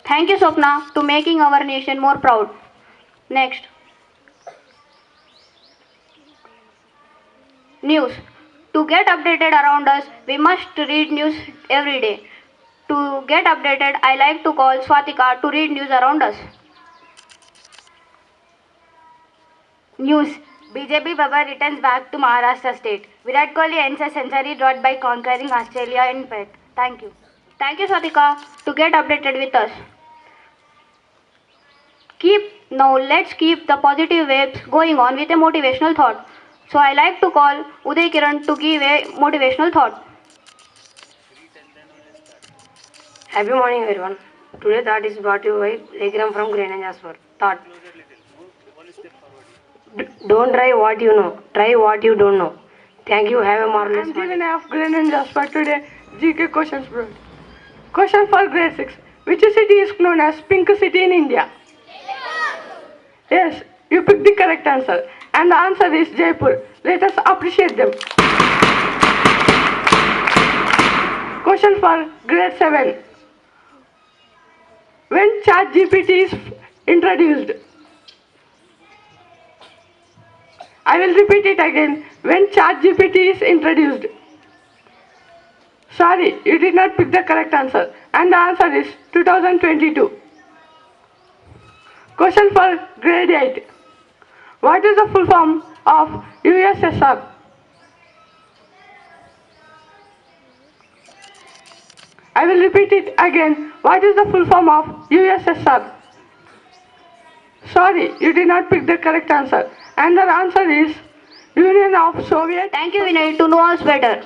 Thank you, Swapna, to making our nation more proud. Next, news. To get updated around us, we must read news every day. To get updated, I like to call Swatika to read news around us. News. BJP Baba returns back to Maharashtra state. Virat Kohli ends a century drought by conquering Australia in Perth. Thank you. Thank you, Swatika, to get updated with us. Let's keep the positive waves going on with a motivational thought. So I like to call Uday Kiran to give a motivational thought. Happy morning, everyone. Today thought is brought to you by Legram from Green and Jasper. Thought. Don't try what you know. Try what you don't know. Thank you. Have a marvelous I'm morning. giving of Green and Jasper today GK questions, bro. Question for grade 6. Which city is known as Pink City in India? Yes, you picked the correct answer. And the answer is Jaipur. Let us appreciate them. Question for grade 7. When ChatGPT is introduced? I will repeat it again. When ChatGPT is introduced? Sorry, you did not pick the correct answer. And the answer is 2022. Question for grade 8. What is the full form of USSR? I will repeat it again. What is the full form of USSR? Sorry, you did not pick the correct answer. And the answer is Union of Soviet. Thank you, Vinay, to know us better.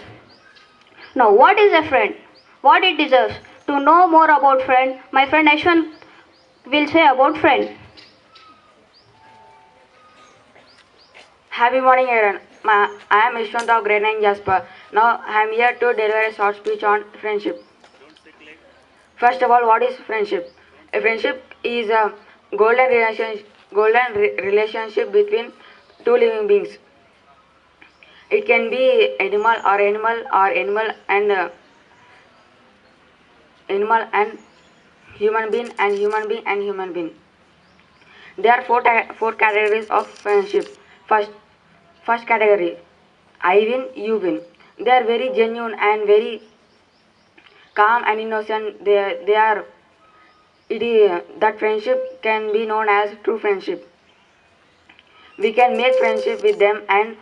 Now, what is a friend? What it deserves. To know more about friend, my friend Ashwan will say about friend. Happy morning, everyone. I am Ishwant of Green and Jasper. Now I am here to deliver a short speech on friendship. First of all, what is friendship? A friendship is a golden relationship between two living beings. It can be animal and human being and human being and human being. There are four categories of friendship. First category, I win, you win. They are very genuine and very calm and innocent. That friendship can be known as true friendship. We can make friendship with them and